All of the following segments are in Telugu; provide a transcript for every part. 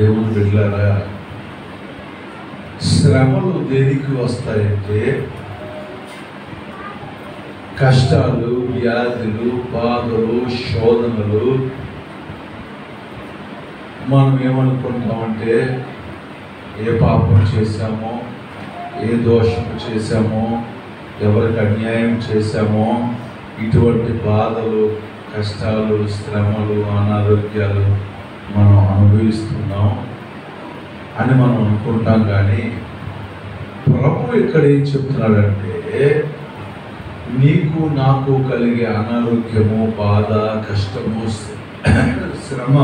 దేవుని బిడ్డలారా, శ్రమలు దేనికి వస్తాయంటే కష్టాలు, వ్యాధులు, బాధలు, శోధనలు. మనం ఏమనుకుంటామంటే ఏ పాపం చేశామో, ఏ దోషం చేశామో, ఎవరికి అన్యాయం చేశామో, ఇటువంటి బాధలు, కష్టాలు, శ్రమలు, అనారోగ్యాలు మనం అనుభవిస్తున్నాం అని మనం అనుకుంటాం. కానీ ప్రభు ఇక్కడ ఏం చెప్తున్నాడంటే, నీకు నాకు కలిగే అనారోగ్యము, బాధ, కష్టము, శ్రమ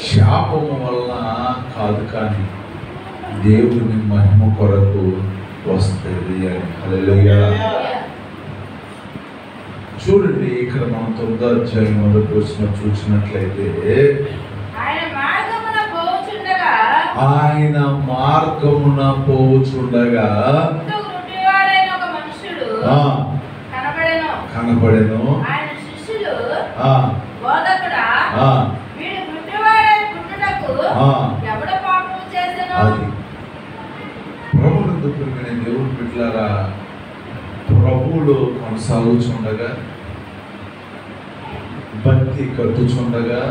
శాపము వలన కాదు, కానీ దేవుని మహిమ కొరకు వస్తుంది అని. హల్లెలూయా. చూడండి, ఇక్కడ మనం 9వ అధ్యాయం 1వ వచనం చూసినట్లయితే, ఆయన మార్గమున పోవుచుండగా కనబడెను. అది ప్రభునందు ప్రియమైన దేవుని బిడ్డలారా, ప్రభువులో కొనసాగుచుండగా, భక్తి కట్టుచుండగా,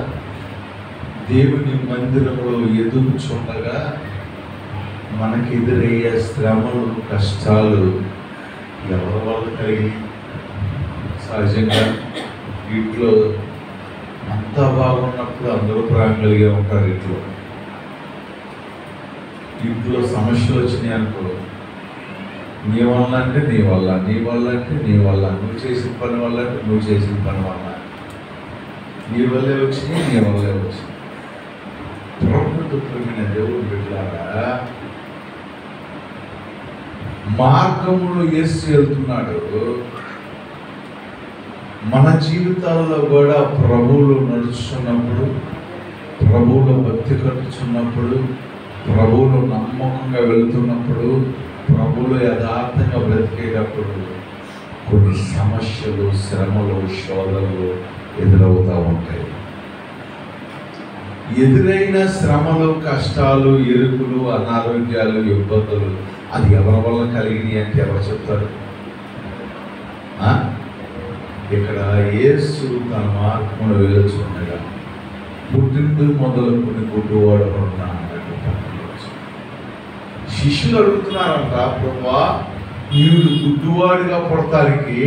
దేవుని మందిరంలో ఎదుగుచుండగా మనకి ఎదురయ్యే శ్రమలు, కష్టాలు ఎవరి వల్ల కలిగి? సహజంగా ఇంట్లో అంతా బాగున్నప్పుడు అందరూ ప్రాణం కలిగే ఉంటారు. ఇంట్లో సమస్యలు వచ్చినాయి అనుకో, నీ వల్ల అంటే నీ వల్ల, నీ వల్ల అంటే నీ వల్ల, నువ్వు చేసిన పని వల్ల అంటే నువ్వు చేసిన పని వల్ల, నీ వల్లే వచ్చినాయి, నీ వల్లే వచ్చినాయి. ప్రభుత్వమైన దేవుడు బిడ్డలారా, మార్గములో యేసు వెళ్తున్నాడు. మన జీవితాల్లో కూడా ప్రభువులో నడుచుకున్నప్పుడు, ప్రభువులో భక్తి కట్టుచున్నప్పుడు, ప్రభువులో నమ్మకంగా వెళుతున్నప్పుడు, ప్రభువులో యథార్థంగా బ్రతికేటప్పుడు కొన్ని సమస్యలు, శ్రమలు, శోధనలు ఎదురవుతూ ఉంటాయి. ఎదురైన శ్రమలు, కష్టాలు, ఇరుకులు, అనారోగ్యాలు, ఇబ్బందులు అది ఎవరి వల్ల కలిగినాయి అంటే ఎవరు చెప్తారు? ఇక్కడ యేసు తన మార్గంలో వెలుచుండగా పుట్టిండు మొదలుకొని గుడ్డువాడు ఉన్నాడు. శిష్యులు అడుగుతున్నారంట, ప్రభువా, ఈడు గుడ్డువాడిగా పుడతానికి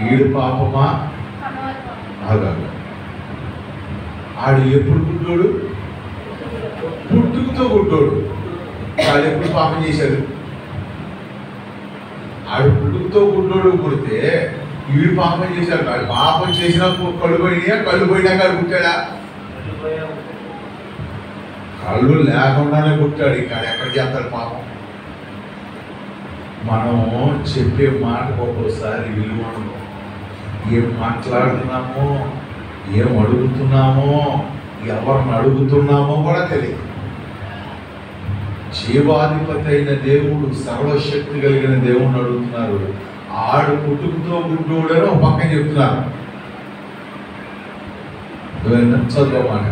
ఈడు పాపమా? ఆగాడు. ఆడు ఎప్పుడు గుడ్డోడు? పుట్టుకతో గుడ్డోడు. వాడు ఎప్పుడు పాపం చేశాడు? ఆడు పుట్టుకతో గుడ్డోడు పుడితే ఈడు పాపం చేశాడు. వాడు పాపం చేసినా కళ్ళు పోయినాయా? కళ్ళు పోయినాక ఆడు పుట్టాడా? కళ్ళు లేకుండానే పుట్టాడు. ఇక్కడ ఎక్కడ చేస్తాడు పాపం? మనం చెప్పే మాటకు ఒక్కోసారి విలువను, ఏం మాట్లాడుతున్నామో, ఏం అడుగుతున్నామో, ఎవరిని అడుగుతున్నామో కూడా తెలియదు. జీవాధిపతి అయిన దేవుడు, సర్వశక్తి కలిగిన దేవుడిని అడుగుతున్నారు. ఆడు పుట్టుకతో గుడ్డోడని ఒక పక్కన చెప్తున్నారు. చదవమాట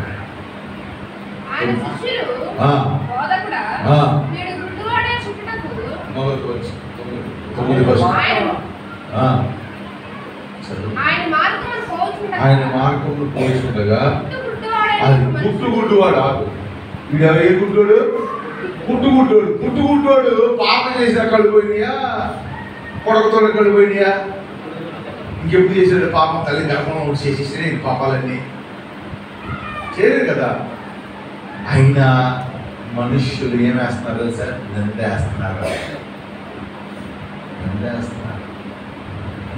ఆయన మార్గంలో పోల్చుండగా అది పుట్టుగుడ్డువాడు. ఆగు, వీడు ఏ గుడ్డోడు? పుట్టుగుడ్డోడు. పుట్టుగుడ్డోడు పాపం చేసిన కళ్ళు పోయినాయా? కొడకతో కళ్ళు పోయినాయా? ఇంకెప్పుడు చేసాడు పాపం? తల్లి గర్భంలో చేసేసిన ఈ పాపాలన్నీ చేయలేదు కదా. అయినా మనుష్యులు ఏం వేస్తున్నారు తెలుసా? నిందేస్తున్నారు.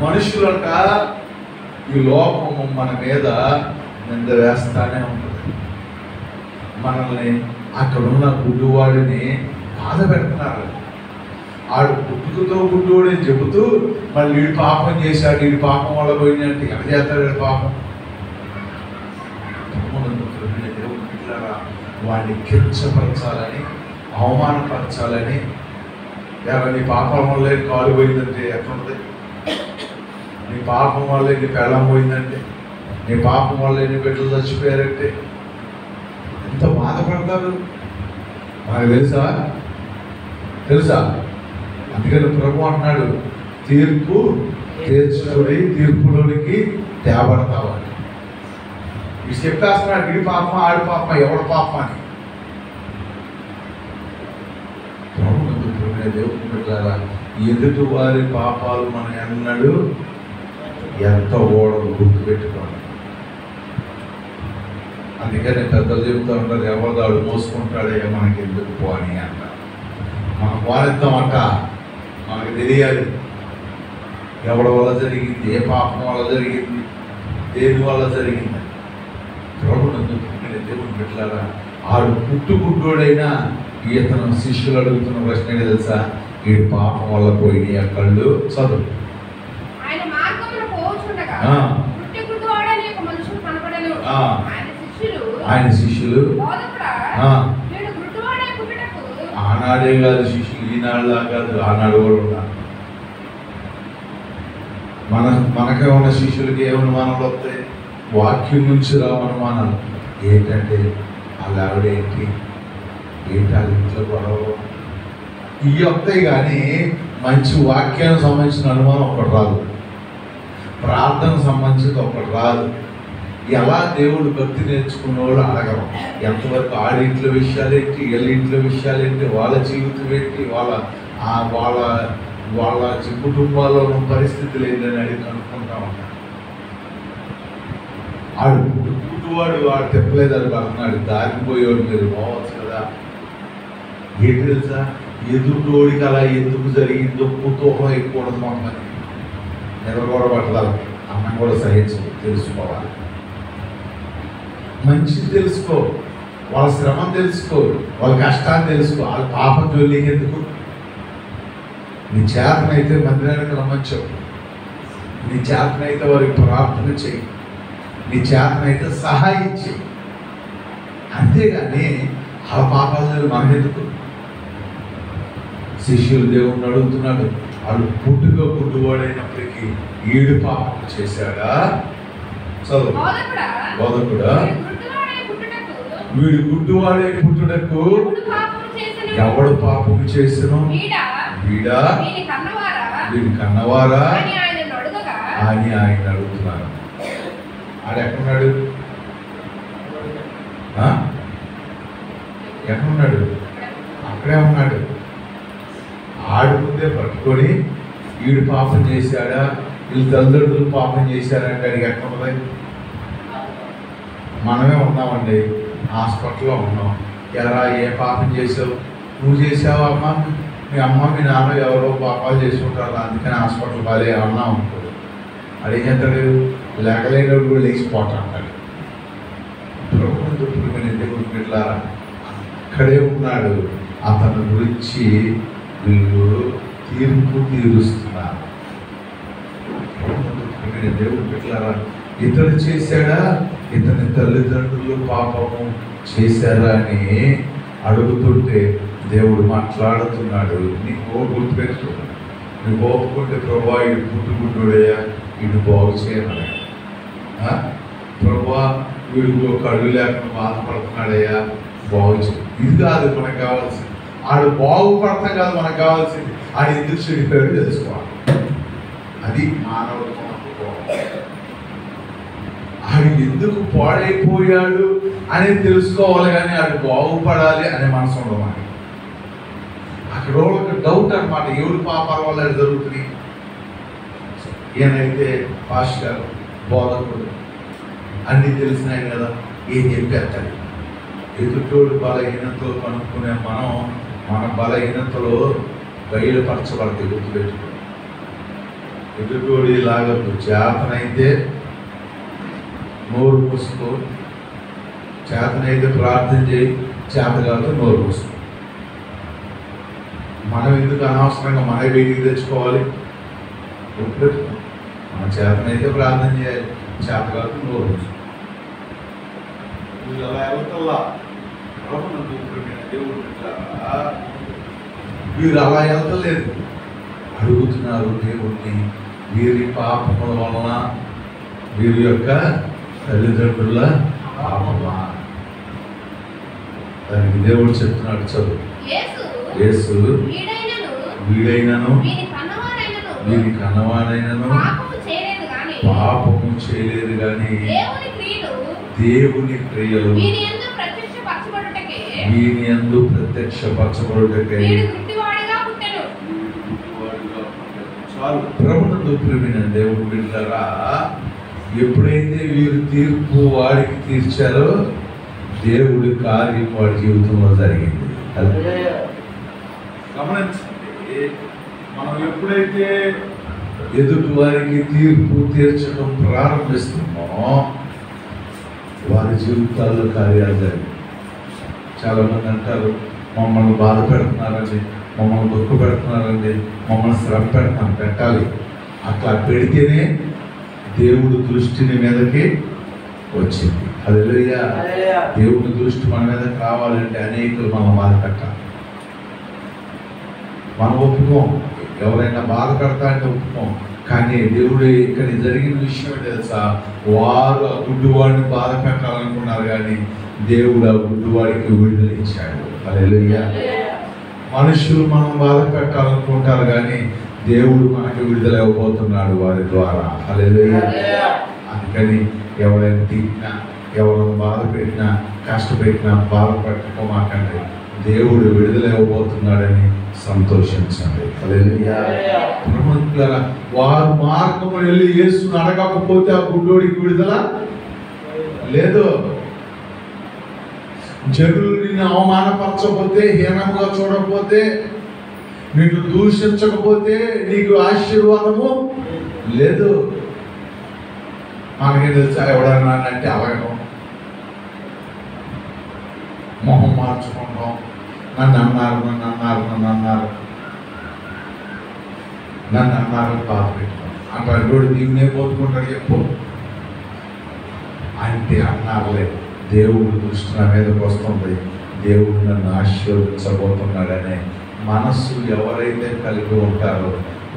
మనుషులంట ఈ లోకము మన మీద నింద వేస్తానే ఉంటుంది. మనల్ని అక్కడున్న గుడ్డువాడిని బాధ పెడుతున్నారు. ఆడు పుట్టుకతో గుడ్డువాడని చెబుతూ మళ్ళీ వీడు పాపం చేశాడు, వీడి పాపం వల్ల పోయినట్టు ఎలా చేస్తాడు? వీడి పాపం వాడిని కించపరచాలని, అవమానపరచాలని. నీ పాపం వల్లే కాలు పోయిందంటే ఎట్లుంటుంది? నీ పాపం వల్లే నీ పెళ్ళం పోయిందంటే నీ పాపం వల్ల ఎన్ని బిడ్డలు చచ్చిపోయారంటే ఎంత బాధపడతారు మనకు తెలుసా అందుకని ప్రభు అంటున్నాడు, తీర్పు తీర్చుకొని తీర్పులోనికి తేబడతావని. ఈ చెప్పేస్తున్నాడు, వీడి పాపం ఆడి పాపం ఎవడి పాపం అని. దేవుని బిడ్డలారా, ఎదుటి వారి పాపాలు మనం అన్నాడు ఎంత ఓడలు గుర్తుపెట్టుకోండి. అందుకని పెద్దలు చెబుతూ ఉంటారు, ఎవరిదాడు మోసుకుంటాడే మనకి ఎందుకు పోని అంటారు. మనం పోనిద్దామంట, మనకు తెలియాలి ఎవరి వల్ల జరిగింది, ఏ పాపం వల్ల జరిగింది, దేని వల్ల జరిగింది. ప్రభుత్వం దేవుని బిడ్డలారా, ఆడు పుట్టుగుడ్డోడైనా ఈతను శిష్యులు అడుగుతున్న ప్రశ్న ఏంటి తెలుసా? వీడి పాపం వల్ల పోయినాయి ఆ కళ్ళు. చదువు. ఆయన శిష్యులు ఆనాడే కాదు, శిష్యులు ఈనాడులా కాదు, ఆనాడు కూడా ఉన్నారు. మనకే ఉన్న శిష్యులకి ఏమనుమానాలు వస్తాయి? వాక్యం నుంచి రావనుమానాలు. ఏంటంటే వాళ్ళ ఆవిడేంటి, వాళ్ళ ఇంట్లో గొడవ ఇవి వస్తాయి. కానీ మంచి వాక్యానికి సంబంధించిన అనుమానం ఒకటి రాదు, ప్రార్థనకు సంబంధించింది ఒకటి రాదు. ఎలా దేవుడు భక్తి నేర్చుకున్నవాళ్ళు అడగరు. ఎంతవరకు ఆడింట్లో విషయాలేంటి, వీళ్ళ ఇంట్లో విషయాలేంటి, వాళ్ళ జీవితం ఏంటి, వాళ్ళ కుటుంబాల్లో ఉన్న పరిస్థితులు ఏంటని అడిగి అనుకుంటా ఉంటారు. వాడు తెప్పలేదు అని అంటున్నాడు, దారిపోయేవాడు మీరు పోవచ్చు కదా. ఏంటి తెలుసా? ఎదుటోడికి అలా ఎందుకు జరిగిందో కుతూహలం ఎక్కువ మమ్మల్ని నిలబడబట్టాలి. అన్నం కూడా సహించు, తెలుసుకోవాలి. మంచిది తెలుసుకో, వాళ్ళ శ్రమ తెలుసుకో, వాళ్ళ కష్టాన్ని తెలుసుకో. వాళ్ళ పాపం జోలికి ఎందుకు? నీ చేతనైతే మందిరానికి రమ్మని చెప్పు, నీ చేతనైతే వారికి ప్రార్థన చేయి, నీ చేతనైతే సహాయం చేయి. అంతేగాని ఆ పాపాలు మనకెందుకు? శిష్యులు దేవుణ్ణి అడుగుతున్నాడు, వాడు పుట్టుగా గుడ్డివాడైనప్పటికీ ఈడు పాపం చేశాడా? చదువు. బోధకుడా, వీడు గుడ్డివాడే పుట్టుటకు ఎవడు పాపం చేసను? వీడా, వీడి కన్నవారా అని ఆయన అడుగుతున్నారు. ఆడు ఎక్కడున్నాడు? ఎక్కడున్నాడు? అక్కడే ఉన్నాడు. ఆడుకుందే పట్టుకొని వీడు పాపం చేశాడా, వీళ్ళు తల్లిదండ్రులు పాపం చేశారంటే అడిగి ఎక్కడ ఉన్నది? మనమే ఉన్నామండి, హాస్పిటల్లో ఉన్నాం. ఎలా ఏ పాపం చేసావు? నువ్వు చేసావా అమ్మ? మీ అమ్మ మీ నాన్న ఎవరో పాపాలు చేసుకుంటారు, అందుకని హాస్పిటల్ బాగా ఏమన్నా ఉంటుంది. అడిగేంటాడు, లేకలేని కూడా లేచిపోతా అంటాడు. ప్రభుత్వం ఇట్లా అక్కడే ఉన్నాడు. అతని గురించి వీళ్ళు తీర్పు తీరుస్తున్నారు. దేవుడు పెట్టారా? ఇతడు చేశాడా, ఇతని తల్లిదండ్రులు పాపము చేశారా అని అడుగుతుంటే దేవుడు మాట్లాడుతున్నాడు. నీకు గుర్తుపెట్టు, నువ్వు ఒప్పుకుంటే ప్రభా ఇటు పుట్టుకుంటుడయ్యా, ఇటు బాగు చేయమని. ప్రభా వీడు కళ్ళు లేకుండా బాధపడుతున్నాడయ్యా, బాగు చేయ. ఇది కాదు మనకు కావాల్సింది. ఆడు బాగుపడతాం కాదు మనకు కావాల్సింది, ఆడు ఎందుకు చెడిపోయాడు తెలుసుకోవాలి. అది మానవుడు. ఆడు ఎందుకు పాడైపోయాడు అనేది తెలుసుకోవాలి, కానీ ఆడు బాగుపడాలి అనే మనసు ఉండదు మనకి. అక్కడ ఒక డౌట్ అనమాట, ఎవరి పాపాల వల్ల జరుగుతుంది. ఈయనైతే పాస్టర్ బోధకుడు అన్నీ తెలిసినాయి కదా, ఏం చెప్పేస్తాడు. ఎదుటోడు బలహీనతలు కనుక్కునే మనం మన బలహీనతలో బయలుపరచబడితే గుర్తుపెట్టుకో. ఎదుటోడి లాగా చేతనైతే నోరు మూసుకో, చేతనైతే ప్రార్థన చేయి, చేత కాదు నోరు మూసుకో. మనం ఎందుకు అనవసరంగా మన బయటికి తెచ్చుకోవాలి? గుర్తుపెట్టుకో, మన చేతనైతే ప్రార్థన చేయాలి, చేత కాదు నోరు మూసుకో. వీరు అలా వెళ్తలేదు, అడుగుతున్నారు దేవుణ్ణి. వీరి పాపముల వలన, వీరి యొక్క తల్లిదండ్రుల పాపమా? దానికి దేవుడు చెప్తున్నాడు, చదువు. యేసు వీడైనను వీరి కన్నవాడైనను పాపము చేయలేదు గాని దేవుని క్రియలు వీని యందు ప్రత్యక్షపరచబడుటకై చాలు. ప్రభునందు ప్రియమైన దేవుడు బిడ్డలారా, ఎప్పుడైతే వీరు తీర్పు వాడికి తీర్చారో దేవుడి కార్యం వాడి జీవితంలో జరిగింది. గమనించండి, మనం ఎప్పుడైతే ఎదుటి వారికి తీర్పు తీర్చడం ప్రారంభిస్తున్నామో వారి జీవితాల్లో కార్యాలు జరిగాయి. చాలామంది అంటారు, మమ్మల్ని బాధ పెడుతున్నారండి, మమ్మల్ని దుఃఖ పెడుతున్నారండి, మమ్మల్ని శ్రమ పెట్టాలి. అట్లా పెడితేనే దేవుడు దృష్టిని మీదకి వచ్చింది. హల్లెలూయా. దేవుడి దృష్టి మన మీద కావాలంటే అనేకులు మనం బాధ పెట్టాలి. మనం ఒప్పుకోం, ఎవరైనా బాధ పెడతా అంటే ఒప్పుకోం. కానీ దేవుడు ఇక్కడ జరిగిన విషయం తెలుసా, వారు ఆ గుడ్డివాడిని బాధ పెట్టాలనుకున్నారు కానీ దేవుడు ఆ గుడ్డివాడికి విడుదల ఇచ్చాడు. హల్లెలూయా. మనుషులు మనం బాధ పెట్టాలనుకుంటారు కానీ దేవుడు మనకి విడుదల ఇవ్వబోతున్నాడు వారి ద్వారా. హల్లెలూయా. అందుకని ఎవరైనా తిట్టినా, ఎవరైనా బాధ పెట్టినా, కష్టపెట్టినా బాధ పెట్టుకోమాకండి. దేవుడు విడుదల ఇవ్వబోతున్నాడని సంతోషించండి. హల్లెలూయా. వారు మార్గము వెళ్ళి యేసును అడగకపోతే ఆ గుడ్డోడికి విడుదల లేదు. జనులు నిన్ను అవమానపరచకపోతే, హీనంగా చూడకపోతే, నిన్ను దూషించకపోతే నీకు ఆశీర్వాదము లేదు. మనకి తెలుసా, ఎవడన్నా అంటే అలగడం, మొహం మార్చుకుంటాం, నన్ను అన్నారు బాధ పెట్టుకోం అంటాడు. కూడా నీవునే పోతుకుంటాడు చెప్పు అంటే అన్నారులే, దేవుడు దృష్టి నా మీదకి వస్తుంది, దేవుడు నన్ను ఆశీర్వదించబోతున్నాడనే మనస్సు ఎవరైతే కలిగి ఉంటారో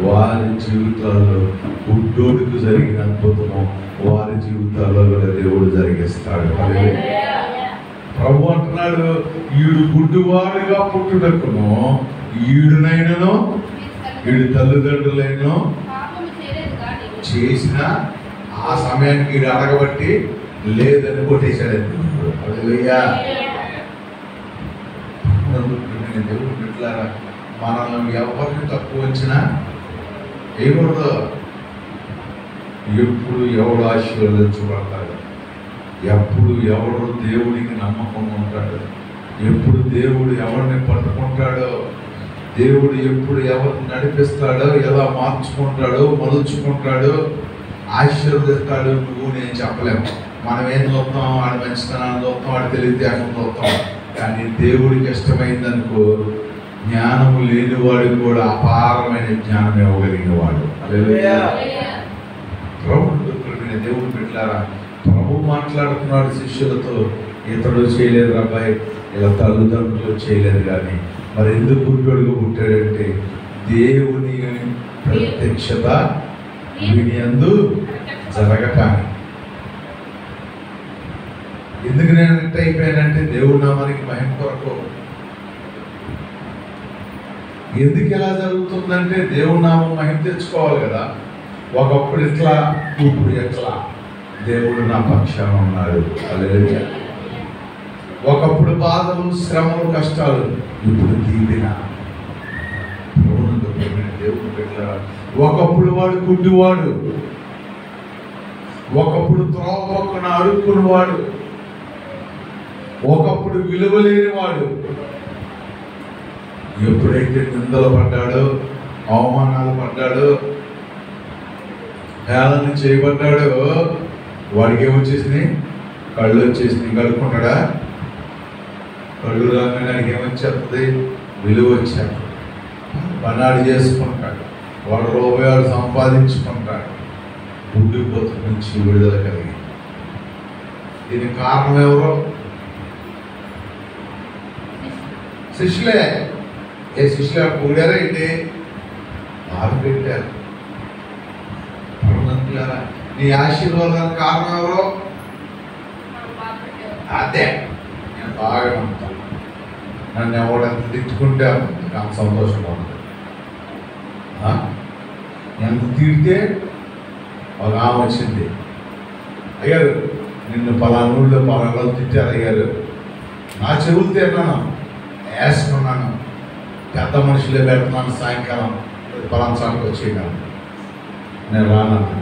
వారి జీవితాల్లో గుడ్డోడికి జరిగిన అద్భుతము వారి జీవితాల్లో కూడా దేవుడు జరిగిస్తాడు. ప్రభు అంటున్నాడు, ఈడు గుడ్డివాడుగా పుట్టుటకును ఈడునైనను ఈడు తల్లిదండ్రులైనను చేసిన ఆ సమయానికి ఈడు అడగబట్టి లేదని కొట్టేశాడు. హల్లెలూయా. దేవుడు బిడ్డలారా, మనల్ని ఎవరిని తక్కువ వచ్చినా వేయకూడదు. ఎప్పుడు ఎవడు ఆశీర్వదించబడతాడు, ఎప్పుడు ఎవడు దేవుడికి నమ్మకం ఉంటాడు, ఎప్పుడు దేవుడు ఎవరిని పట్టుకుంటాడో, దేవుడు ఎప్పుడు ఎవరిని నడిపిస్తాడో, ఎలా మార్చుకుంటాడో, మలుచుకుంటాడో, ఆశీర్వదిస్తాడు నువ్వు నేను చెప్పలేము. మనం ఏం చూస్తాం, వాడి మంచితనాన్ని చూస్తాం, వాడి తెలివితేటలు చూస్తాం. కానీ దేవుడికి ఇష్టమైందనుకో, జ్ఞానము లేనివాడు కూడా అపారమైన జ్ఞానం ఇవ్వగలిగిన వాడు. దేవుడు బిడ్డలారా, ప్రభు మాట్లాడుతున్నాడు శిష్యులతో, ఇతడు చేయలేదు అబ్బాయి, ఇలా తల్లిదండ్రులు చేయలేదు. కానీ మరి ఎందుకు గుడ్డోడుగా పుట్టాడంటే దేవుని ప్రత్యక్షత వీని యందు జరగటానికి. ఎందుకు నేను ఎట్ అయిపోయానంటే దేవుడి నామానికి మహిమ కొరకు. ఎందుకు ఎలా జరుగుతుందంటే దేవుడి నామం మహిమ తెచ్చుకోవాలి కదా. ఒకప్పుడు ఇట్లా, ఇప్పుడు ఎట్లా, దేవుడు నా పక్షాన ఉన్నాడు. హల్లెలూయా. ఒకప్పుడు బాధలు, శ్రమలు, కష్టాలు, ఇప్పుడు దీవెన. దేవుడు పెట్టారు. ఒకప్పుడు వాడు గుడ్డివాడు, ఒకప్పుడు త్రోవ పక్కన అడుక్కున్నవాడు, ఒకప్పుడు విలువలేని వాడు. ఎప్పుడైతే నిందలు పడ్డాడో, అవమానాలు పడ్డాడో, హేళన చేయబడ్డాడో, వాడికి ఏమొచ్చేసినాయి? కళ్ళు వచ్చేసినాయి. కడుక్కుంటాడా? కళ్ళు రాగానే వాడికి ఏమొచ్చేస్తుంది? విలువ వచ్చాడు. పనాడు చేసుకుంటాడు, వాడు రూపాయలు సంపాదించుకుంటాడు. గుడ్డిపోతు నుంచి విడుదల కలిగి. దీనికి కారణం ఎవరో? శిష్యులే. ఏ శిష్యులు కూడారా ఏంటి? బాధ పెట్టారు. నీ ఆశీర్వాదానికి కారణం ఎవరో? అదే నేను బాగా నమ్ముతాను. నన్ను ఎవడంత తిట్టుకుంటే నాకు సంతోషంగా ఉంటుంది. ఎంత తిడితే ఒక ఆమె వచ్చింది, అయ్యారు నిన్ను పలానూళ్ళు పలానా తిట్టారు అయ్యారు, నా చెవులు తిన్నాను వేసుకున్నాను, పెద్ద మనుషులే పెడుతున్నాను, సాయంకాలం పలానా చాటుకు వచ్చేయగలను, నేను రానన్నా.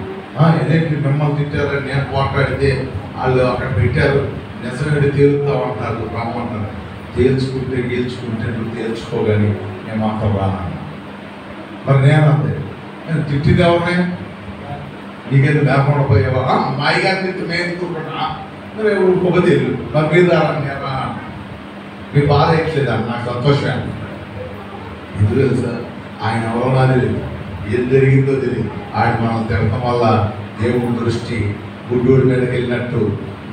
ఏదేంటి మిమ్మల్ని తిట్టారని నేను పోట్లాడితే వాళ్ళు అక్కడ పెట్టారు, నిజమేంటి తేలుతా ఉంటారు, రమ్మంటారు, తేల్చుకుంటే గెలుచుకుంటే నువ్వు తేల్చుకోగాని నేను మాత్రం రానన్నా. మరి నేను అంతే, నేను తిట్టింది ఎవరినే, నీకేది లేకుండా పోయేవా, మా అయ్యగారి తిట్టి మేము తిట్టుకుంటున్నా, మరి ఊరుకోకపోతే మరి మీరు రాని నేను రా, మీ బాధ ఎట్లేదని నాకు సంతోషమే. ఎందుకు తెలుసా, ఆయన ఎవరో తెలియదు, ఏం జరిగిందో తెలియదు. ఆయన మనం తిడటం వల్ల దేవుడి దృష్టి గుడ్డోడి మీదకి వెళ్ళినట్టు,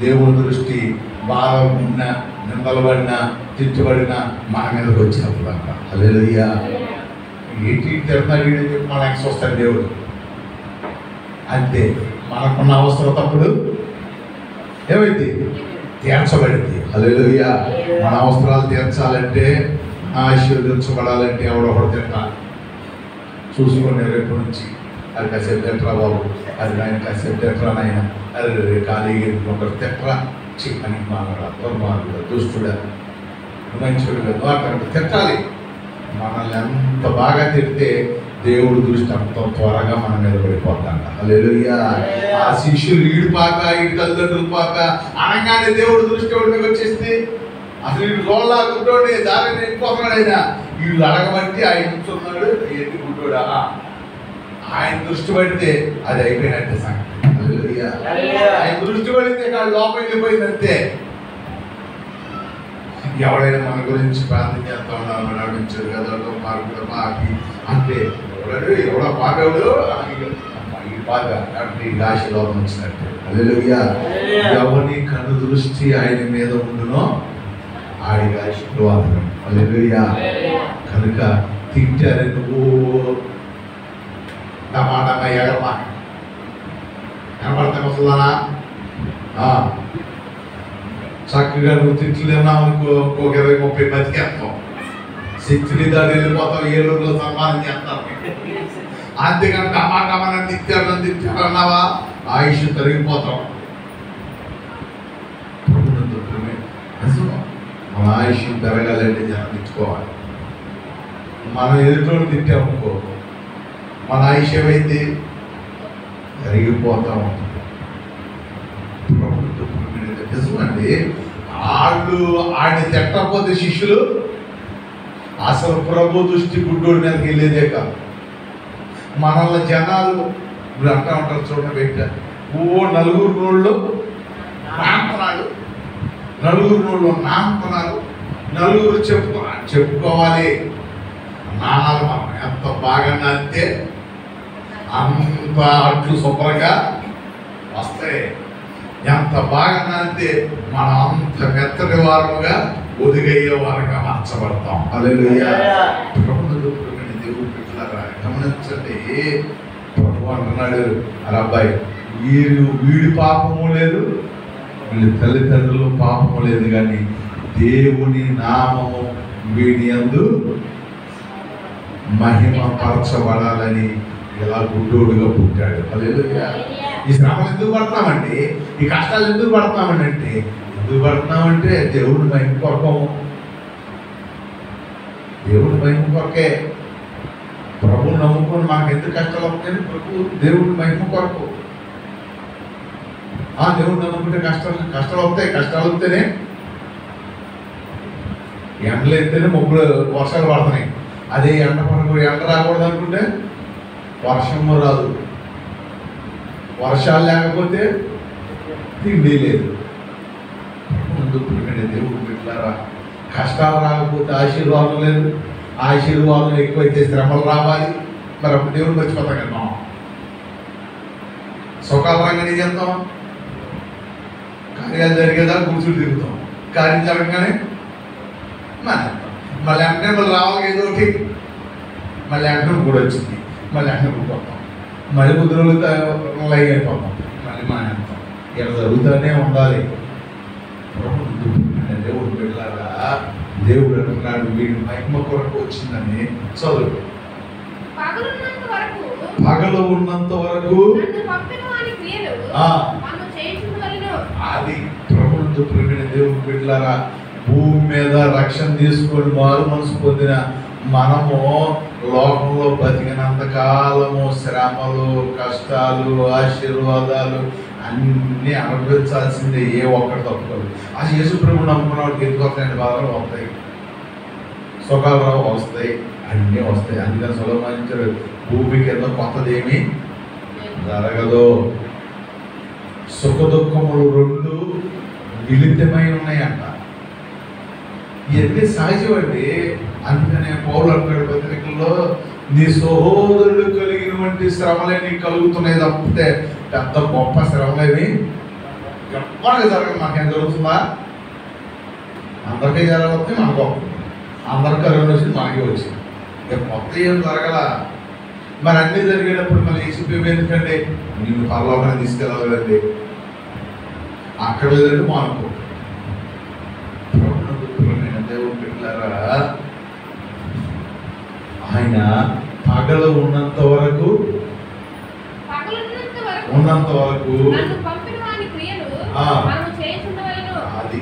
దేవుడి దృష్టి బాధ ఉన్న నిందలబడిన తిట్టుబడిన మన మీదకి వచ్చినప్పుడు అంట. హల్లెలూయా. ఏంటి తిడతాడు అని చెప్పి మన ఎక్స్ వస్తాడు దేవుడు. అంతే, మనకున్న అవసరతప్పుడు ఏమైంది, తీర్చబడింది. హల్లెలూయా. మన అవసరాలు తీర్చాలంటే, ఆశీర్వదించబడాలంటే ఎవడొకడు తింటారు. చూసుకునే రేపు నుంచి అది కాసేపు తిట్టరా బాబు, అది ఆయన కాసేపు తిట్టరా నాయన, అది ఖాళీగా ఒకరు తిట్టరా, చిక్కని మానరా, దుర్మార్గుడు, దుష్టుడా, మంచుడు అక్కడ తిట్టాలి. మనల్ని ఎంత బాగా తిడితే దేవుడు దృష్టి అంత త్వరగా మన మీద పడిపోతాంట. హల్లెలూయా. ఆ శిష్యులు ఈడుపాక ఈడు తల్లిదండ్రులు పాక అనగానే దేవుడు దృష్టి ఎవరి మీద వచ్చేస్తే, అసలు వీడు రోళ్ళ గుడ్డోడి దారిని వెళ్ళిపోతున్నాడు. ఆయన వీళ్ళు అడగబట్టి ఆయన ఉంచున్నాడు, ఏంటి గుడ్డోడా, ఆయన దృష్టి పడితే అది అయిపోయినట్టే సంగతి. హల్లెలూయా. ఆయన దృష్టి పడితే కాదు లోపం వెళ్ళిపోయిందంతే. ఎవడైనా మన గురించి ప్రార్థన చేస్తా ఉన్నాడు, నడిపించాడు కదా మార్పుడు మాకి అంటే ఎవడో పాపేవాడు ఈ పాక అంటే ఈ ఆశీర్వాదం వచ్చినట్టు. హల్లెలూయా. ఎవరి కన్ను దృష్టి ఆయన మీద ఉండునో ఆడికి ఆశీర్వాదం. హల్లెలూయా. కనుక తింటారే నువ్వు టమాటా ఎగరమా కనపడతా వస్తుందనా, చక్కగా నువ్వు తిట్లు తిన్నావు అనుకో, ఇంకొక 20-30 బతికేస్తావు, శక్తిని దాడి వెళ్ళిపోతావు, 7 రోజులు సన్మానం చేస్తావు. అంతేకాని టమాటా మనం తిట్టారన్నావా ఆయుష్ తరిగిపోతాం. మన ఆయుష్ పెరగాలంటే జనం తిట్టుకోవాలి. మనం ఎదుటోళ్ళు తిట్టామనుకో మన ఆయుష్ ఏమైంది, తరిగిపోతా ఉంటుంది. నిజమండి, ఆయన తిట్టకపోతే శిష్యులు అసలు ప్రభు దృష్టి గుడ్డోడి మీదకి వెళ్ళేదే కాదు. మనల్ని జనాలు ఇప్పుడు అంటా ఉంటారు చూడండి, పెట్టారు నలుగురు నోళ్ళు నాంకున్నాడు, నలుగురు నోళ్ళు నాంకున్నారు, నలుగురు చెప్పుకోవాలి నాణాలు మనం ఎంత బాగా అంతే అంత అట్లు శుభ్రంగా వస్తాయి. ఎంత బాగా అంతే మనం అంత మెత్తటి వారముగా ఒదిగయ్యే వారుగా మార్చబడతాం. హల్లెలూయా. దేవుడు పెట్టారా గమనించండి. ప్రభు అంటున్నాడు, అరే అబ్బాయి వీడి పాపము లేదు, వీళ్ళ తల్లిదండ్రులు పాపము లేదు, కానీ దేవుని నామము వీడి యందు మహిమ పరచబడాలని ఇలా గుడ్డోడుగా పుట్టాడు. హల్లెలూయా. ఈ శ్రమలు ఎందుకు పడతామండి, ఈ కష్టాలు ఎందుకు పడతామండి అంటే, ఎందుకు పడతామంటే దేవుడు మహిమ కొరకము, దేవుడు మహిమ కొరకే. ప్రభువు నమ్ముకొని మాకు ఎందుకు కష్టాలు వస్తాయని ప్రభు దేవుడు మహిమ కొరకు. దేవుడు నమ్ముకుంటే కష్టాలు వస్తాయి. కష్టాలు వస్తేనే ఎండలు ఎత్తేనే మబ్బులు వర్షాలు పడుతున్నాయి. అదే ఎండ రాకూడదు అనుకుంటే వర్షము రాదు, వర్షాలు లేకపోతే తిండి లేదు. దేవుడు పెట్టారా, కష్టాలు రాకపోతే ఆశీర్వాదం లేదు, ఆశీర్వాదం ఎక్కువైతే శ్రమలు రావాలి. మరి అప్పుడు దేవుడు మర్చిపోతాం కదా. సుఖాలు రాగానే చేస్తాం, కార్యాలు జరిగేదా కూర్చుని తిరుగుతాం, కార్యం జరగగానే మళ్ళీ అంటే మళ్ళీ రావాలి ఏదో ఒకటి, మళ్ళీ అంటే కూడా వచ్చింది, మళ్ళీ అంటే పోతాం, మళ్ళీ 10 రోజులు లైవ్ అయిపోతాం, మళ్ళీ మానేస్తాం. ఇక్కడ జరుగుతూనే ఉండాలి. దేవుడు బిడ్డలారా, దేవుడు అంటున్నాడు వీడి మహిమ కొరకు వచ్చిందని. చదువు. పగలు ఉన్నంత వరకు అది ప్రభుత్వ ప్రేమిన దేవుడు బిడ్డలారా, భూమి మీద రక్షణ తీసుకొని మారు మనసు పొందిన మనము లోకంలో బతికినంత కాలము శ్రమలు, కష్టాలు, ఆశీర్వాదాలు అన్నీ అనుభవించాల్సిందే. ఏ ఒక్కటి తప్పదు. అది యేసు ప్రభువు నమ్ముకున్న వాడికి ఎందుకు వస్తాయండి? బాధలు వస్తాయి, సుఖాలు వస్తాయి, అన్నీ వస్తాయి. అందుకని సులభించారు, భూమి కింద కొత్తదేమీ జరగదు. సుఖ దుఃఖములు రెండు మిళితమై ఉన్నాయంట. ఇవన్నీ సహజమండి. అందుకనే పౌలు అంటాడు పత్రికల్లో, నీ సహోదరుడు కలిగినటువంటి శ్రమలే నీకు కలుగుతున్నాయి తప్పితే పెద్ద గొప్ప శ్రమలేవి ఎవరికి జరగదు. మాకేం జరుగుతుందా? అందరికీ జరగవచ్చు, మనకు అందరికీ కరోనా వచ్చింది, మనకి వచ్చింది. కొత్త ఏం జరగల. మరి అన్నీ జరిగేటప్పుడు మళ్ళీ ఈసిపి ఎందుకండి? నేను పరలోకాన్ని తీసుకెళ్ళాలండి, అక్కడ లేదంటే మానుకో. దేవుడు బిడ్డలారా, ఆయన పగలు ఉన్నంత వరకు అది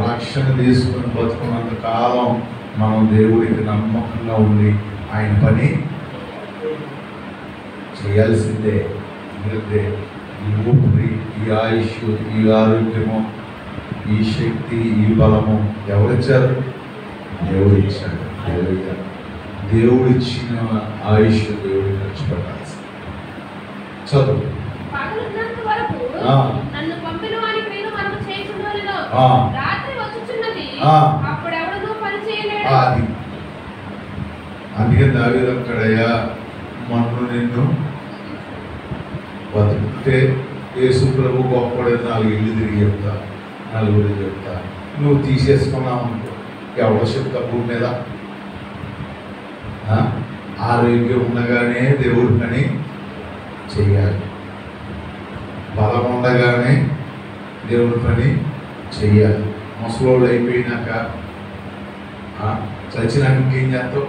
రక్షణ తీసుకుని బతుకున్నంత కాలం మనం దేవుడికి నమ్మకంగా ఉండి ఆయన పని చేయాల్సిందే. ఎందుకంటే ఈ ఊపిరి, ఈ ఆయుష్, ఈ ఆరోగ్యము, ఈ శక్తి, ఈ బలము ఎవరిచ్చారు? దేవుడు ఇచ్చాడు. దేవుడు ఇచ్చిన ఆయుష్ దేవుడు ఖర్చు పెట్టాల్సి. చదువు. అది అందుకే దావీదు అంటాడయ్యా, మన్ను నిన్ను బతుకుంటే యేసు ప్రభు గొప్పడే 4 ఇళ్ళు తిరిగి చెప్తా, 4 చెప్తా. నువ్వు తీసేసుకున్నావు అనుకో, ఎవడో చెప్తా భూమి మీద. ఆరోగ్యం ఉండగానే దేవుడి పని చెయ్యాలి, బలం ఉండగానే దేవుడి పని చెయ్యాలి. ముసలోళ్ళు అయిపోయినాక చచ్చినాక ఇంకేం చేస్తావు?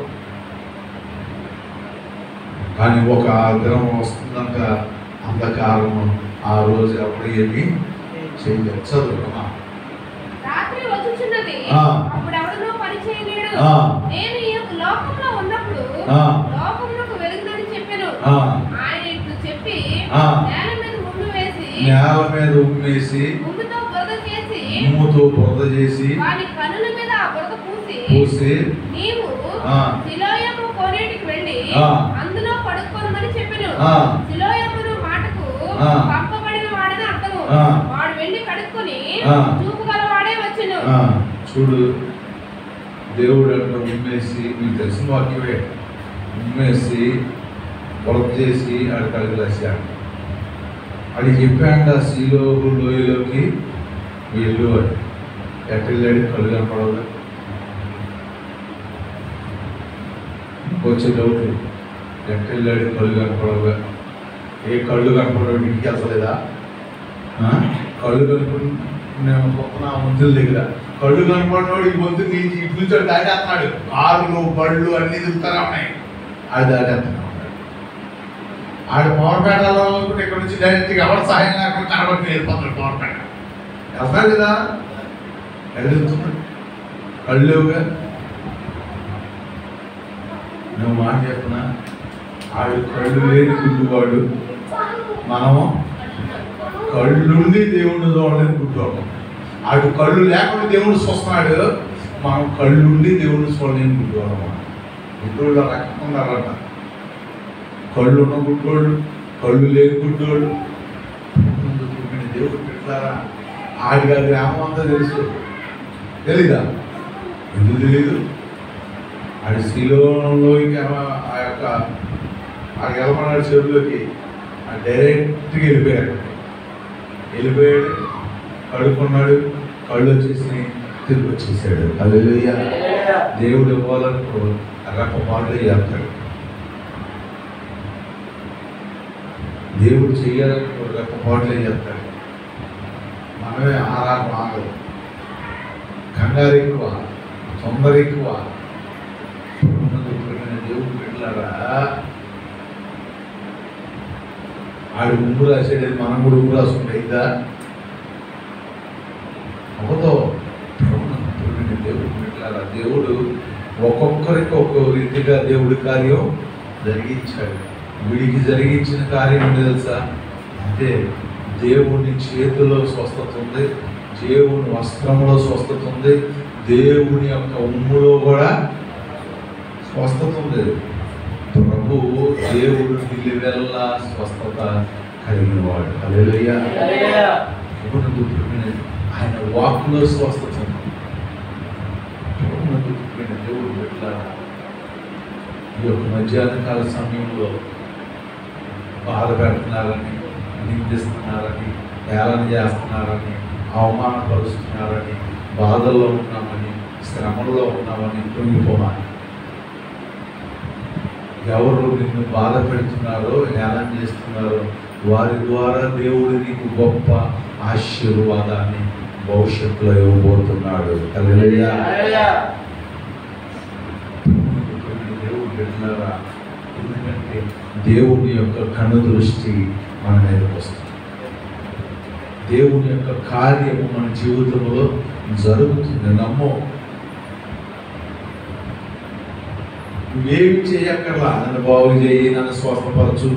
కానీ ఒక ఆగ్రహం వస్తుందంట, అంధకారము, ఆ రోజు అప్పుడు ఏమి చేయలేదు. చదువుకున్నా నేల మీద ఉమ్మేసి ఉమ్ముతో బురద చేసి పూసి అందులో పడుకోనమని చెప్పెను. సిలోయమును మాటకు పంపబడిన వాడని అర్థము. వాడు వెళ్ళి కడుక్కొని చూపు గలవాడే వచ్చెను. చూడు, దేవుడు అంటే ఉమ్మేసి, మీకు తెలిసిన వాక్యమే, ఉమ్మేసి బురద చేసి ఆడ కడుగులేసాడు. అది చెప్పాడు, ఆ సీలోహు లోయలోకి వెళ్ళు అని. ఎక్కడెళ్ళాడు? కళ్ళు కనపడదు. వచ్చే డౌట్, ఎక్కడెళ్ళాడు? కళ్ళు కనపడవు. ఏ కళ్ళు కనపడవు? ఇంటికి వెళ్తలేదా? కళ్ళు కనపడి నేను గొప్ప మందుల దగ్గర కళ్ళు కనపడినోడు ఈ మందు నుంచి ఇటు నుంచి దాటేస్తున్నాడు. కార్లు, బళ్ళు అన్నీ తిరుగుతానే ఉన్నాయి, అది దాటేస్తున్నా ఉన్నాడు. ఆడు పవర్పేట వెళ్ళాలనుకుంటే ఇక్కడ నుంచి డైరెక్ట్గా ఎవరి సహాయం లేకుండా కనబడి వెళ్ళిపోతున్నాడు. పవర్పేట వెళ్తాడు కదా, ఎదురుతున్నాడు, కళ్ళు లేవుగా. నువ్వు మాట చెప్పిన ఆడు కళ్ళు లేని గుడ్డువాడు, మనము కళ్ళుండి దేవుడిని చూడలేని గుడ్డువాడు. ఆడు కళ్ళు లేకుండా దేవుడు చూస్తున్నాడు, మనం కళ్ళుండి దేవుడిని చూడలేని గుడ్డువాడు. గుడ్డోళ్ళు రకం ఉన్నారంట, కళ్ళు ఉన్న గుడ్డోళ్ళు, కళ్ళు లేని గుడ్డోళ్ళు. దేవుడు పెట్టారా? ఆడికి ఆ గ్రామం అంతా తెలుసు, తెలీదా? ఎందుకు తెలీదు? ఆడి శిలోలోకి ఆ యొక్క ఆడికి వెళ్ళమన్నాడు, చెరువులోకి డైరెక్ట్గా వెళ్ళిపోయాడు. కడుక్కున్నాడు, కళ్ళు వచ్చేసి తిరిగి వచ్చేసాడు. హల్లెలూయా. దేవుడు ఇవ్వాలనుకో రెప్పపాట్లు చేస్తాడు, దేవుడు చేయాలనుకో రెప్పపాట్లే చేస్తాడు. మనమే ఆరాటం ఆగదు, కంగారు ఎక్కువ, తొందర ఎక్కువ. దేవుడు పెట్టారా ఆడు ఉమ్ము రాసేది మనం కూడా ఉమ్ము రాసుకుంటే అయిద్దా? అవదో. దేవుడు పెట్టారా దేవుడు ఒక్కొక్కరికి ఒక్కొక్క రీతిగా దేవుడి కార్యం జరిగించాడు. వీడికి జరిగించిన కార్యం ఏంటి తెలుసా? అంటే దేవుని చేతిలో స్వస్థత ఉంది, దేవుని వస్త్రంలో స్వస్థత ఉంది, దేవుని యొక్క ఉమ్ములో కూడా స్వస్థత ఉంది. ప్రభు దేవుడు నిలువెల్లా స్వస్థత కలిగిన వాడు. హల్లెలూయా. ఆయన వాక్కులో స్వస్థత ఉంది. దేవుడు పెట్టారా ఈ యొక్క మధ్యాహ్న కాల సమయంలో బాధ పెడుతున్నారని, నిందిస్తున్నారని, హేళన చేస్తున్నారని, అవమానపరుస్తున్నారని, బాధల్లో ఉన్నామని, శ్రమల్లో ఉన్నామని కృంగిపోవాలి. ఎవరు నిన్ను బాధ పెడుతున్నారో, హేళన చేస్తున్నారో వారి ద్వారా దేవుడు నీకు గొప్ప ఆశీర్వాదాన్ని భవిష్యత్తులో ఇవ్వబోతున్నాడు. హల్లెలూయా. దేవుడు పెట్టినారా? ఎందుకంటే దేవుని యొక్క కను దృష్టి మన మీదకి వస్తుంది. దేవుని యొక్క కార్యము మన జీవితంలో జరుగుతుంది. నమ్మో. నువ్వేమి చేయక్కర్లా. నన్ను బాగు చేయి, నన్ను స్వస్థపరచు,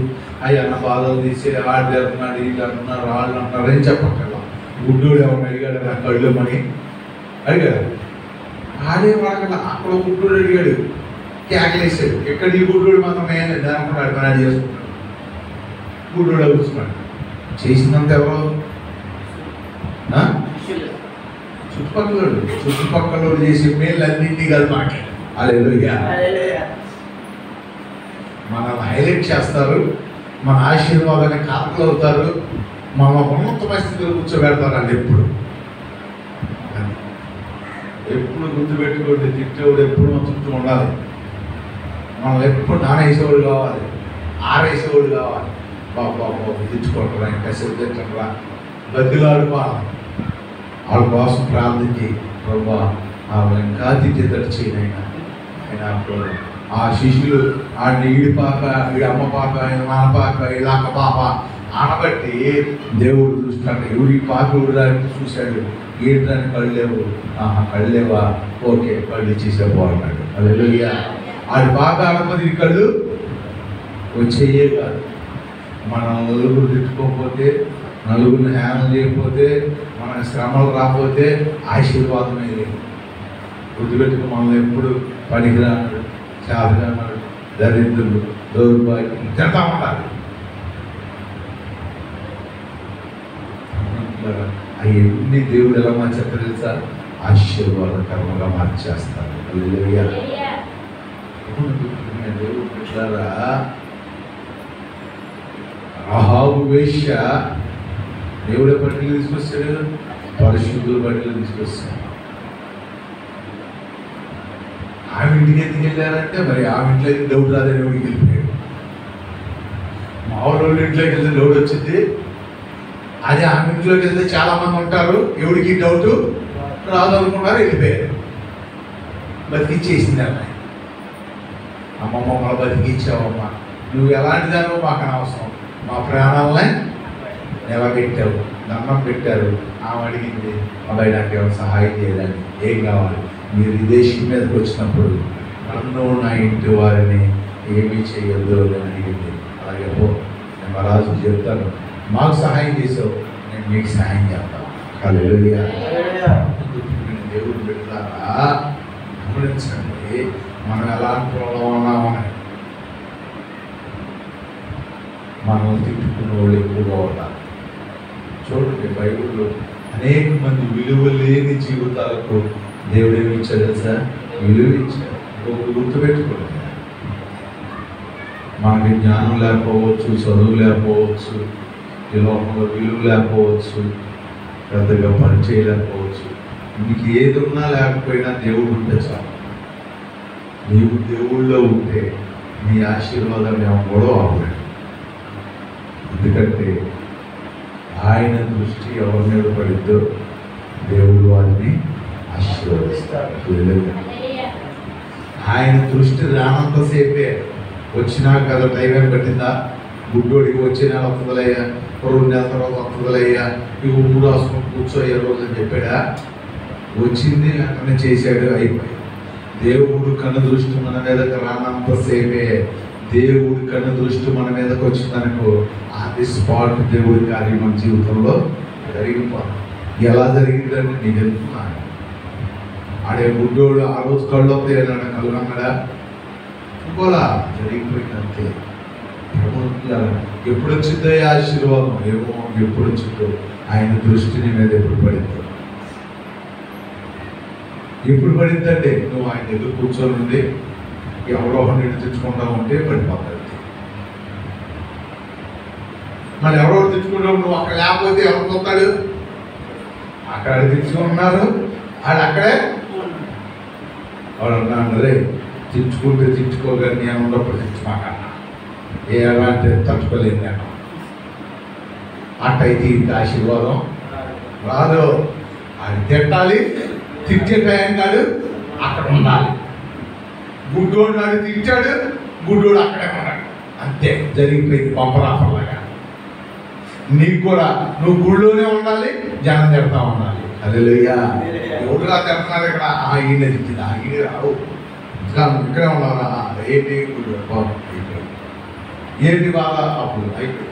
అయ్యి అన్న బాధలు తీసి ఆడు అంటున్నాడు, వీళ్ళు అంటున్నారు, వాళ్ళు అంటున్నారు ఏం చెప్పక్కర్లా. గుడ్డోడు ఏమన్నా అడిగాడు నా కళ్ళు మని అడిగాడు. ఆడే వాడకల్లా. అక్కడ గుడ్డోడు అడిగాడు, కేకలేసాడు. ఎక్కడ ఈ గుడ్డోడు మాత్రమే అనుకున్నాడు, పని చేసుకున్నాడు. గుడ్డోడు కూర్చున్నాడు. చేసినంత ఎవరు? చుట్టుపక్కల చేసే మేలు అన్నింటినీ కాదు మాకే. హల్లెలూయా. మనల్ని హైలైట్ చేస్తారు, మన ఆశీర్వాదాన్ని కాపులు అవుతారు, మన ఉన్నత పరిస్థితులు కూర్చోబెడతారు. వాళ్ళు ఎప్పుడు గుర్తుపెట్టుకోండి, తిట్టేవాడు ఎప్పుడు మన చుట్టూ ఉండాలి. మనం ఎప్పుడు నానేసేవాడు కావాలి, ఆరేసేవాడు కావాలి. బాబు తిట్టుకుంటారా, ఇంకా సేపు తిట్టరా, బతిలాడుకోవాలి. వాళ్ళ కోసం ప్రార్థించి, ప్రభా వాళ్ళని ఇంకా తిట్టేటట్టు చేయనైనా. ఆయన అప్పుడు ఆ శిష్యులు ఆడిని ఈడి పాప, ఈ అమ్మ పాప, నాన్న పాప, ఇలాక పాప అనబట్టి దేవుడు చూస్తాడు. ఎవరి పాప ఎవడానికి చూశాడు. ఏంటని కళ్ళు లేవు. కళ్ళు లేవా? ఓకే, కళ్ళు ఇచ్చేసేపో అన్నాడు. హల్లెలూయా. ఆడి పాప అనబడి కళ్ళు వచ్చేయే కాదు. మనం నలుగురు తిట్టుకోకపోతే, నలుగురిని హేళన చేయకపోతే, మన శ్రమలు రాకపోతే ఆశీర్వాదమే లేదు. గుర్తుపెట్టుకు మనల్ని ఎప్పుడు పనికిరాడు, చేతగాడు, దరిద్రులు, దౌర్భాగ్యం తిడతా ఉండాలి. అవన్నీ దేవుడు ఎలా మార్చేస్తారు తెలుసా? ఆశీర్వాదకరంగా మార్చేస్తారు. హల్లెలూయా. దేవుడు పెట్టారా? రాహాబు వేశ్య దేవుడే పట్టిలు తీసుకొస్తాడు, పరిశుద్ధుల పట్టిలు తీసుకొస్తాడు. ఆమె ఇంటికి ఎందుకు వెళ్ళారంటే మరి ఆమె ఇంట్లో డౌట్ రాదని ఎవరికి వెళ్ళిపోయాడు. మామూలు వాళ్ళ ఇంట్లోకి వెళ్తే డౌట్ వచ్చింది. అదే ఆమె ఇంట్లోకి వెళ్తే చాలా మంది ఉంటారు, ఎవరికి డౌట్ రాదనుకున్నారు, వెళ్ళిపోయారు. బతికిచ్చేసింది అమ్మాయి. అమ్మమ్మ మమ్మల్ని బతికిచ్చావమ్మా, నువ్వు ఎలాంటి దానివో మాకు అనవసరం, మా ప్రాణాలనే నిలబెట్టావు, దండం పెట్టారు. ఆమె అడిగింది, అబ్బాయి నాకు ఏమైనా సహాయం చేయాలని. ఏం కావాలి? మీరు ఈ దేశం మీదకి వచ్చినప్పుడు నన్ను నా ఇంటి వారిని ఏమీ చేయొద్దు అని అడిగింది. అలాగే పో, నేను మా రాజు చెప్తాను, మాకు సహాయం చేసావు, నేను మీకు సహాయం చేస్తాను. హల్లెలూయా. దేవుడు పెట్టారా? గమనించండి, మనం ఎలాంటి వాళ్ళం ఉన్నామని. మనల్ని తిట్టుకున్న వాళ్ళు ఎక్కువగా ఉన్నారు. చూడండి, బైబిల్లో అనేక మంది విలువ లేని జీవితాలకు దేవుడు ఏమి ఇచ్చాడు తెలుసా? విలువ ఇచ్చాడు. ఇంకొకరు గుర్తుపెట్టుకోండి, మనకి జ్ఞానం లేకపోవచ్చు, చదువు లేకపోవచ్చు, ఈ లోకంలో విలువ లేకపోవచ్చు, పెద్దగా పని చేయలేకపోవచ్చు. మీకు ఏది ఉన్నా లేకపోయినా దేవుడు ఉంటే చాలు. నీవు దేవుళ్ళో ఉంటే నీ ఆశీర్వాదం ఏమో కూడా అవ్వలేదు. ఎందుకంటే ఆయన దృష్టి ఎవరి మీద పడిద్దో దేవుడు వారిని ఆశీర్వదిస్తాడు. ఆయన దృష్టి రానంతసేపే. వచ్చినా కదా టైం ఏం పట్టిందా? గుడ్డోడికి వచ్చే నెల వస్తుందలయ్యా, 2 నెలల తర్వాత వస్తుందలయ్యా, ఇవి 3 రాసుకొని కూర్చోయ్యే రోజు అని చెప్పాడా? వచ్చింది అట్లనే చేశాడు, అయిపోయి. దేవుడు కన్ను దృష్టి మన మీదకి రానంతసేపే. దేవుడి కన్ను దృష్టి మన మీదకి వచ్చిందనుకో, అది స్పాట్ దేవుడి కార్యం మన జీవితంలో జరిగిపోతుంది. ఎలా జరిగిందని నీకు తెలుస్తున్నాను. ఆడే గుడ్డోడు ఆ రోజు కళ్ళు వస్తాయి అన్నాడు, కళ్ళు అన్నాడా? ఇంకోలా జరిగిపోయిందంతే. ఎప్పుడు వచ్చిందో ఈ ఆశీర్వాదం ఏమో, ఎప్పుడు వచ్చిందో ఆయన దృష్టిని మీద ఎప్పుడు పడిందో. ఎప్పుడు పడిందంటే నువ్వు ఆయన దగ్గర కూర్చొని ఉండి ఎవరో నీళ్ళు తెచ్చుకుంటా ఉంటే పడిపోతాడు. మరి ఎవరో తెచ్చుకుంటావు, నువ్వు అక్కడ లేకపోతే ఎవరు పోతాడు? అక్కడ తెచ్చుకున్నారు, వాళ్ళు అక్కడే వాడు అన్నాడు, రే తెచ్చుకుంటే తెచ్చుకోగానే నేను ఉన్నప్పుడు తెచ్చుకోకన్నా, ఏ అలాంటి తట్టుకోలేదు నేను. అట్టయితే ఇంత ఆశీర్వాదం రాదు. అది తిట్టాలి, తిట్టే టైం కాదు అక్కడ ఉండాలి. గుడ్డోడు నాడు తిట్టాడు, గుడ్డోడు అక్కడే ఉన్నాడు, అంతే జరిగిపోయింది. పంపరాపర్లాగా నీకు కూడా నువ్వు గుళ్ళోనే ఉండాలి, జనం తిడతా ఉండాలి. హల్లెలూయా. ఎవరులా తిడుతున్నారు ఇక్కడ? ఈయన తిట్టింది, ఈయన రావు, ఇక్కడే ఉన్నారా? ఏంటి గుడ్డు ఏంటి బాధ? అప్పుడు అయిపోయి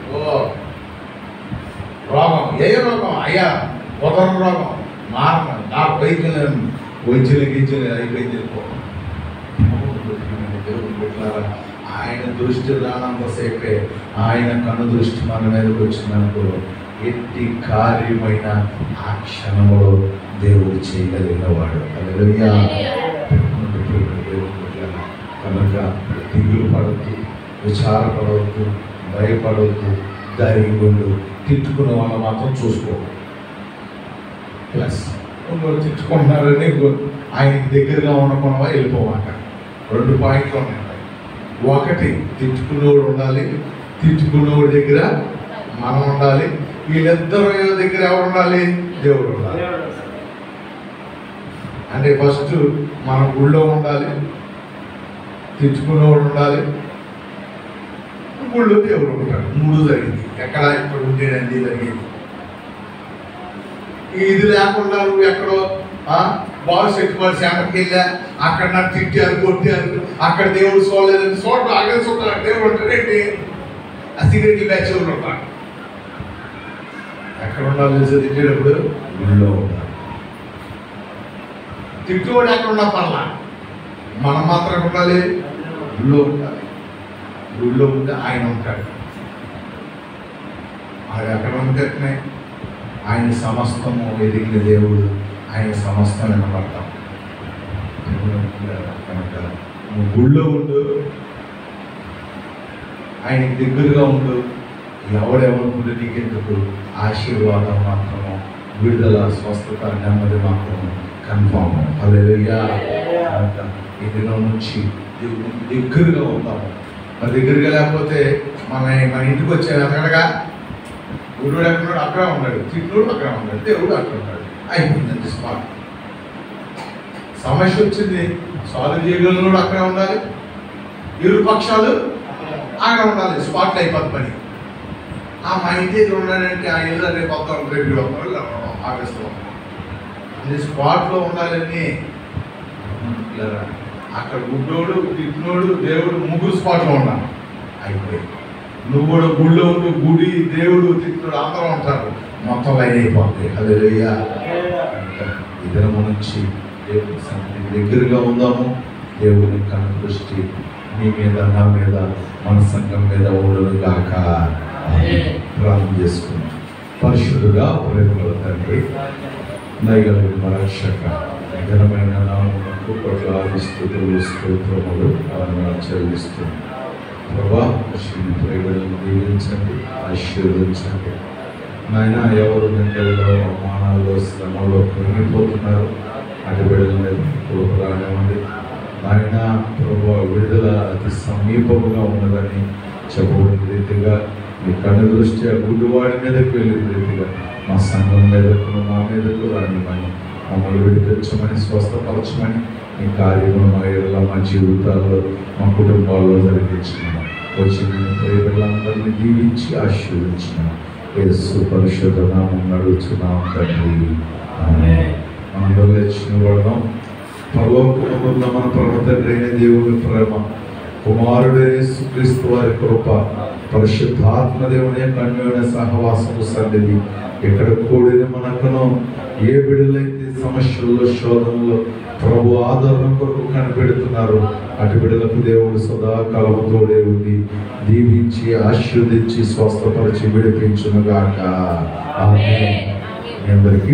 రోగం, ఏ రోగం అయ్యా? ఉదర రోగం మారడం, నాకు వైద్యం గీచలేదు, అయిపోయింది. ఆయన దృష్టి రానంతసేపే, ఆయన కన్ను దృష్టి మన మీదకి వచ్చినందుకు ఎట్టి కార్యమైన ఆ క్షణంలో దేవుడు చేయగలిగిన వాడు. హల్లెలూయా. కనుక దిగులు పడవద్దు, విచారపడవద్దు, భయపడవద్దు, ధైర్యంగా తిట్టుకున్న వాళ్ళు మాత్రం చూసుకోవాలి. ప్లస్ తిట్టుకుంటున్నారని ఆయనకి దగ్గరగా ఉండకుండా వెళ్ళిపోమాట. 2 పాయింట్లు ఉన్నాయి. ఒకటి, తిట్టుకున్నోడు ఉండాలి, తిట్టుకున్నోడి దగ్గర మనం ఉండాలి. వీళ్ళిద్దరు దగ్గర ఎవరు ఉండాలి? దేవుడు ఉండాలి. అంటే ఫస్ట్ మన గుళ్ళో ఉండాలి, తిట్టుకున్నోడు ఉండాలి, గుళ్ళో దేవుడు ఉంటాడు. 3 జరిగింది. ఎక్కడ ఇక్కడ ఉండేదండి జరిగింది. ఇది లేకుండా నువ్వు ఎక్కడో బాగు శక్తిపడి శాఖకి వెళ్ళా, అక్కడ నాకు తిట్టారు, కొట్టారు, అక్కడ దేవుడు చూడలేదని చూడ అక్కడ చూడాలి. దేవుడు ఉంటాడండి, ఆ సిగరెట్ బ్యాచ్ ఎవరు ఉంటాడు. ఎక్కడ ఉండాలి? తిట్టేటప్పుడు గుళ్ళో ఉండాలి. తిట్టువాడు ఎక్కడ ఉన్నా పర్లా, మనం మాత్రం ఉండాలి, గుళ్ళో ఉండాలి. గుళ్ళో ఉంటే ఆయన ఉంటాడు. ఆయన ఎక్కడ ఉంటే ఆయన సమస్తము ఎదిగిన దేవుడు, ఆయన సమస్తం వినపడతాం. కనుక నువ్వు గుళ్ళో ఉండు, ఆయనకి దగ్గరగా ఉండు. ఎవడెవరుకుంటే నీకెందుకు? ఆశీర్వాదం మాత్రము, విడుదల, స్వస్థత, నెమ్మది మాత్రము కన్ఫామ్. హల్లెలూయా. ఈ దినం నుంచి దేవుడికి దగ్గరగా ఉంటాము. మరి దగ్గరగా లేకపోతే మన ఇంటికి వచ్చే అక్కడగా గురుడు ఎక్కడున్నాడు? అక్కడే ఉన్నాడు. తిట్టుడు అక్కడే ఉన్నాడు, దేవుడు అక్కడ ఉన్నాడు. అయిపోయిందండి స్పాట్. సమస్య వచ్చింది, సాల్వ్ చేయగలను అక్కడే ఉండాలి, ఇరు పక్షాలు అక్కడ ఉండాలి, స్పాట్లు అయిపోతుంది పని. మా ఇంటి దగ్గర ఉన్నాడంటే ఆ ఇల్లు రేపు వస్తాం, రేపు వస్తాం, ఆగస్టులో అన్ని స్పాట్లో ఉండాలని. అక్కడ గుడ్డోడు, తిట్టినోడు, దేవుడు 3 స్పాట్లో ఉన్నాడు. అయిపోయింది. నువ్వు కూడా గుళ్ళో ఉండి గుడి, దేవుడు, తిట్టుడు అందరూ ఉంటారు, మొత్తం లైన్ అయిపోతుంది. హల్లెలూయా. ఈ దినము నుంచి దేవుడి సన్నిధికి దగ్గరగా ఉందాము. దేవుని కన్ను దృష్టి మీ మీద, నా మీద, మన సంఘం మీద ఉండదు గాక. ప్రార్థన చేసుకున్నాం. పరిశుద్ధుగా ప్రేమల తండ్రి, దయగలిగిన మన రక్షక, ఘనమైన నామమునకు కోట్లాది స్తుతులు, స్తోత్రములు చెల్లిస్తున్నాం. ప్రభా, ప్రేమలను దీవించండి, ఆశీర్వదించండి. నాయన, ఎవరు నిందల్లో, అవమానాల్లో, శ్రమలో కృంగిపోతున్నారు, అటు బిడ్డల మీద రానివ్వండి. నాయన ప్రభా, విడుదల అతి సమీపముగా ఉన్నదని చెప్పబడిన రీతిగా మీ కన్ను దృష్టి ఆ గుడ్డివాడి మీదకి వెళ్ళిన రీతిగా మా సంఘం మీదకు మా మీదకు రానివ్వని, మమ్మల్ని విడిపించమని, స్వస్థపరచమని, ఈ కార్యక్రమం మా ఏళ్ళ మా జీవితాల్లో మా కుటుంబాల్లో జరిగించిన వచ్చిన ప్రేమలందరినీ దీవించి ఆశీర్వదించిన యేసు పరిశుద్ధ నామం నడుచున్నాం తండ్రి. అందరూ లేచిన పడదాం. పరలోకమున్న మన పరమ తండ్రి అయిన దేవుని ప్రేమ, కుమారుడైన యేసుక్రీస్తు వారి కృప, పరిశుద్ధాత్మ దేవుని యొక్క అన్యోన్య సహవాసము సన్నిధి ఇక్కడ కూడిన మనకును ఏ బిడ్డలైతే సమస్యల్లో శోధనలో ప్రభు ఆదరణ కొరకు కనిపెడుతున్నారు అటు బిడ్డలకు దేవుడు సదాకాలముతోడే ఉండి దీవించి ఆశీర్వదించి స్వస్థపరిచి విడిపించునుగాక. ఆమేన్. అందరికీ